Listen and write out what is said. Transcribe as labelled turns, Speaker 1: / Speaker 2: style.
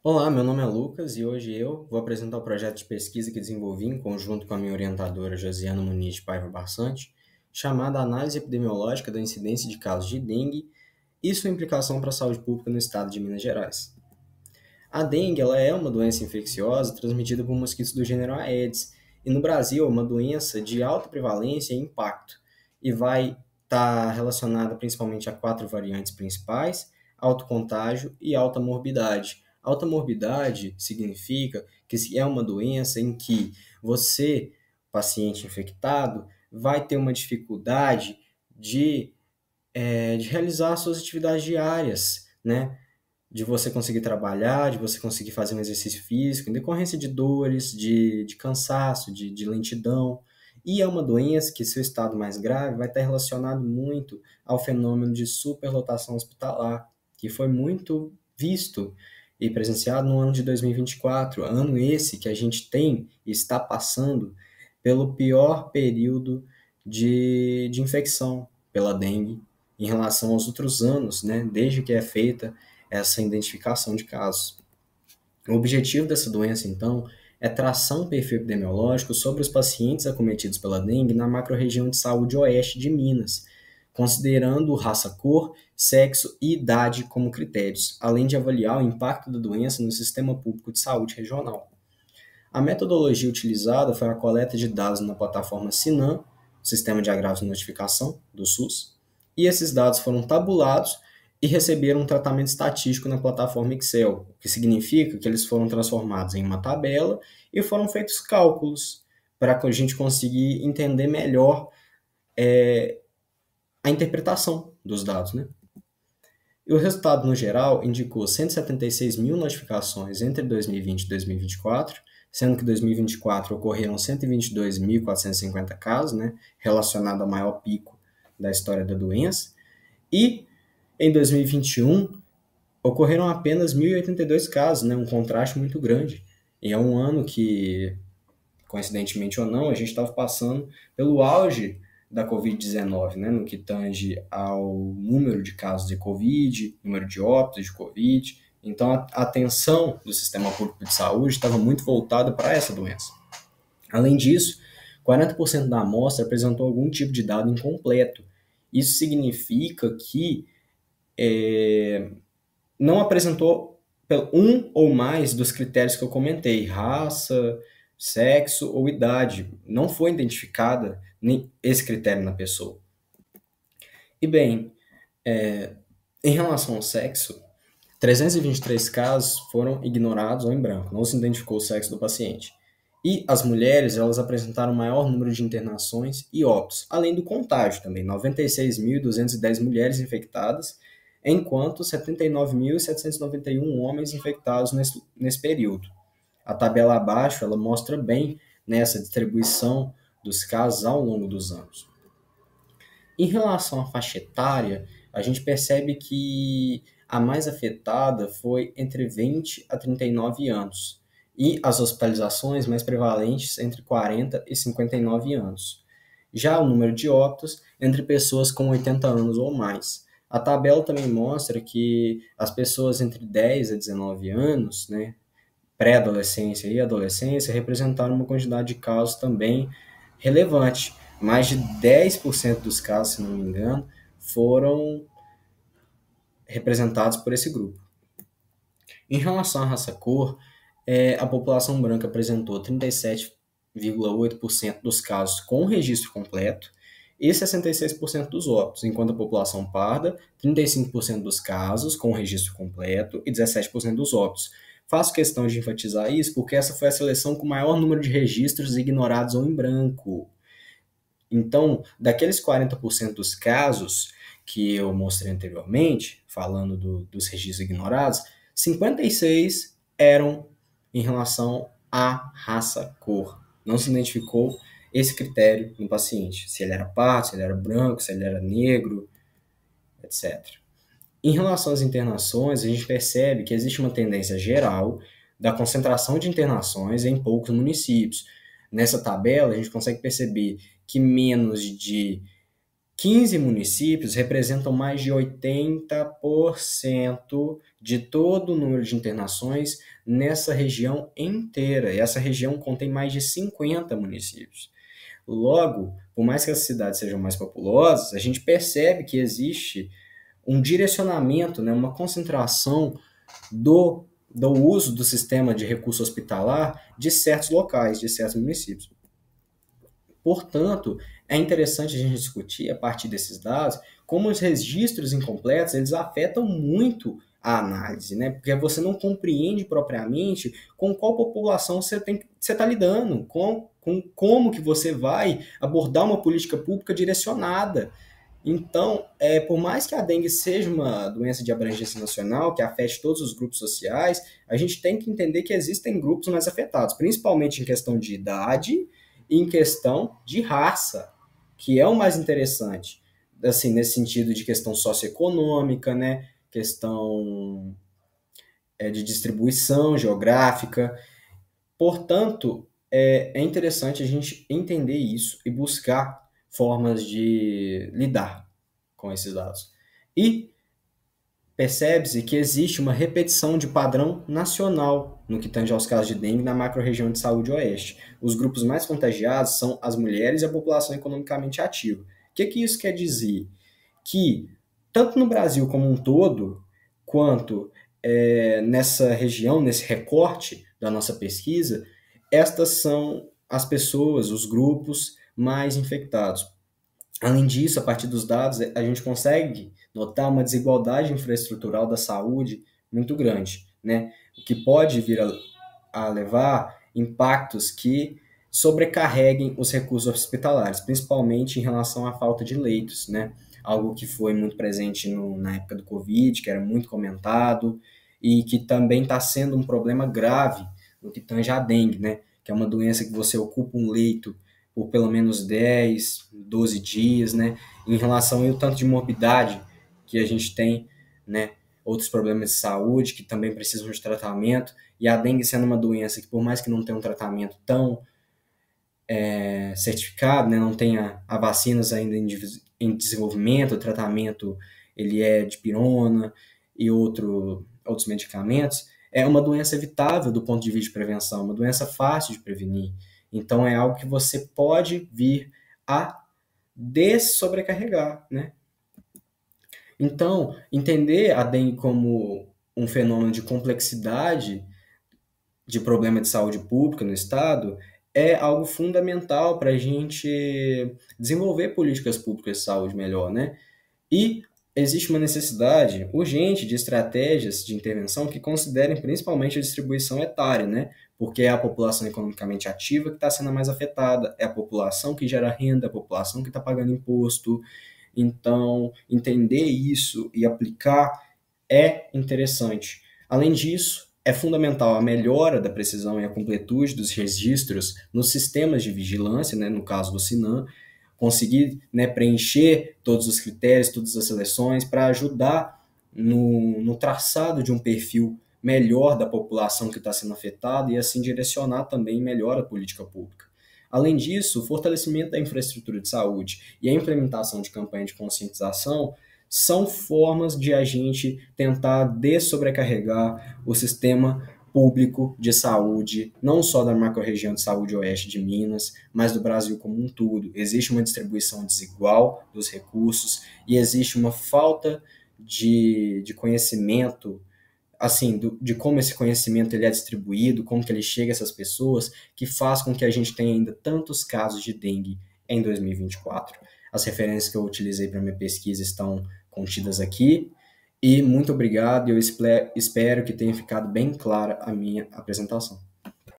Speaker 1: Olá, meu nome é Lucas e hoje eu vou apresentar o projeto de pesquisa que desenvolvi em conjunto com a minha orientadora Josiana Muniz de Paiva Barçante, chamada Análise Epidemiológica da Incidência de Casos de Dengue e sua implicação para a saúde pública no estado de Minas Gerais. A dengue ela é uma doença infecciosa transmitida por mosquitos do gênero Aedes e no Brasil é uma doença de alta prevalência e impacto e vai estar relacionada principalmente a quatro variantes principais: alto contágio e alta morbidade. Alta morbidade significa que é uma doença em que você, paciente infectado, vai ter uma dificuldade de, de realizar suas atividades diárias, né? De você conseguir trabalhar, de você conseguir fazer um exercício físico, em decorrência de dores, de cansaço, de lentidão. E é uma doença que, seu estado mais grave, vai estar relacionado muito ao fenômeno de superlotação hospitalar, que foi muito visto e presenciado no ano de 2024, ano esse que a gente tem e está passando pelo pior período de infecção pela dengue em relação aos outros anos, né, desde que é feita essa identificação de casos. O objetivo dessa doença, então, é traçar um perfil epidemiológico sobre os pacientes acometidos pela dengue na macro-região de saúde oeste de Minas, considerando raça, cor, sexo e idade como critérios, além de avaliar o impacto da doença no sistema público de saúde regional. A metodologia utilizada foi a coleta de dados na plataforma SINAM, Sistema de Agravos e Notificação, do SUS, e esses dados foram tabulados e receberam um tratamento estatístico na plataforma Excel, o que significa que eles foram transformados em uma tabela e foram feitos cálculos para que a gente conseguir entender melhor a interpretação dos dados, né? E o resultado, no geral, indicou 176 mil notificações entre 2020 e 2024, sendo que em 2024 ocorreram 122.450 casos, né, relacionado ao maior pico da história da doença, e em 2021 ocorreram apenas 1.082 casos, né, um contraste muito grande. E é um ano que, coincidentemente ou não, a gente estava passando pelo auge da Covid-19, né, no que tange ao número de casos de Covid, número de óbitos de Covid. Então, a atenção do sistema público de saúde estava muito voltada para essa doença. Além disso, 40% da amostra apresentou algum tipo de dado incompleto. Isso significa que não apresentou um ou mais dos critérios que eu comentei: raça, sexo ou idade. Não foi identificada nem esse critério na pessoa. E bem, em relação ao sexo, 323 casos foram ignorados ou em branco, não se identificou o sexo do paciente. E as mulheres, elas apresentaram maior número de internações e óbitos, além do contágio também, 96.210 mulheres infectadas, enquanto 79.791 homens infectados nesse período. A tabela abaixo, ela mostra bem nessa distribuição dos casos ao longo dos anos. Em relação à faixa etária, a gente percebe que a mais afetada foi entre 20 a 39 anos, e as hospitalizações mais prevalentes entre 40 e 59 anos. Já o número de óbitos entre pessoas com 80 anos ou mais. A tabela também mostra que as pessoas entre 10 a 19 anos, né, pré-adolescência e adolescência, representaram uma quantidade de casos também relevante. Mais de 10% dos casos, se não me engano, foram representados por esse grupo. Em relação à raça-cor, a população branca apresentou 37,8% dos casos com registro completo e 66% dos óbitos, enquanto a população parda, 35% dos casos com registro completo e 17% dos óbitos. Faço questão de enfatizar isso porque essa foi a seleção com o maior número de registros ignorados ou em branco. Então, daqueles 40% dos casos que eu mostrei anteriormente, falando dos registros ignorados, 56 eram em relação à raça, cor. Não se identificou esse critério no paciente, se ele era pardo, se ele era branco, se ele era negro, etc. Em relação às internações, a gente percebe que existe uma tendência geral da concentração de internações em poucos municípios. Nessa tabela, a gente consegue perceber que menos de 15 municípios representam mais de 80% de todo o número de internações nessa região inteira. E essa região contém mais de 50 municípios. Logo, por mais que as cidades sejam mais populosas, a gente percebe que existe um direcionamento, né, uma concentração do uso do sistema de recurso hospitalar de certos locais, de certos municípios. Portanto, é interessante a gente discutir, a partir desses dados, como os registros incompletos eles afetam muito a análise, né? Porque você não compreende propriamente com qual população você está lidando, com como que você vai abordar uma política pública direcionada. Então, por mais que a dengue seja uma doença de abrangência nacional, que afete todos os grupos sociais, a gente tem que entender que existem grupos mais afetados, principalmente em questão de idade e em questão de raça, que é o mais interessante, assim, nesse sentido de questão socioeconômica, né? Questão de distribuição geográfica. Portanto, é interessante a gente entender isso e buscar formas de lidar com esses dados. E percebe-se que existe uma repetição de padrão nacional no que tange aos casos de dengue na macro-região de saúde oeste. Os grupos mais contagiados são as mulheres e a população economicamente ativa. O que isso quer dizer? Que, tanto no Brasil como um todo, quanto nessa região, nesse recorte da nossa pesquisa, estas são as pessoas, os grupos mais infectados. Além disso, a partir dos dados, a gente consegue notar uma desigualdade infraestrutural da saúde muito grande, né? O que pode vir a levar impactos que sobrecarreguem os recursos hospitalares, principalmente em relação à falta de leitos, né? Algo que foi muito presente na época do Covid, que era muito comentado, e que também está sendo um problema grave no que tange a dengue, né? Que é uma doença que você ocupa um leito por pelo menos 10, 12 dias, né? Em relação ao tanto de morbidade que a gente tem, né? Outros problemas de saúde que também precisam de tratamento, e a dengue sendo uma doença que, por mais que não tenha um tratamento tão certificado, né? Não tenha a vacinas ainda em desenvolvimento, o tratamento ele é de pirona e outros medicamentos, é uma doença evitável do ponto de vista de prevenção, uma doença fácil de prevenir. Então, é algo que você pode vir a dessobrecarregar, né? Então, entender a dengue como um fenômeno de complexidade de problema de saúde pública no Estado é algo fundamental para a gente desenvolver políticas públicas de saúde melhor, né? E existe uma necessidade urgente de estratégias de intervenção que considerem principalmente a distribuição etária, né? Porque é a população economicamente ativa que está sendo a mais afetada, é a população que gera renda, a população que está pagando imposto. Então, entender isso e aplicar é interessante. Além disso, é fundamental a melhora da precisão e a completude dos registros nos sistemas de vigilância, né? No caso do SINAM, conseguir, né, preencher todos os critérios, todas as seleções, para ajudar no traçado de um perfil melhor da população que está sendo afetada e assim direcionar também melhor a política pública. Além disso, o fortalecimento da infraestrutura de saúde e a implementação de campanha de conscientização são formas de a gente tentar dessobrecarregar o sistema público de saúde, não só da macro-região de saúde oeste de Minas, mas do Brasil como um todo. Existe uma distribuição desigual dos recursos e existe uma falta de conhecimento, assim, de como esse conhecimento ele é distribuído, como que ele chega a essas pessoas, que faz com que a gente tenha ainda tantos casos de dengue em 2024. As referências que eu utilizei para minha pesquisa estão contidas aqui. E muito obrigado, e eu espero que tenha ficado bem clara a minha apresentação.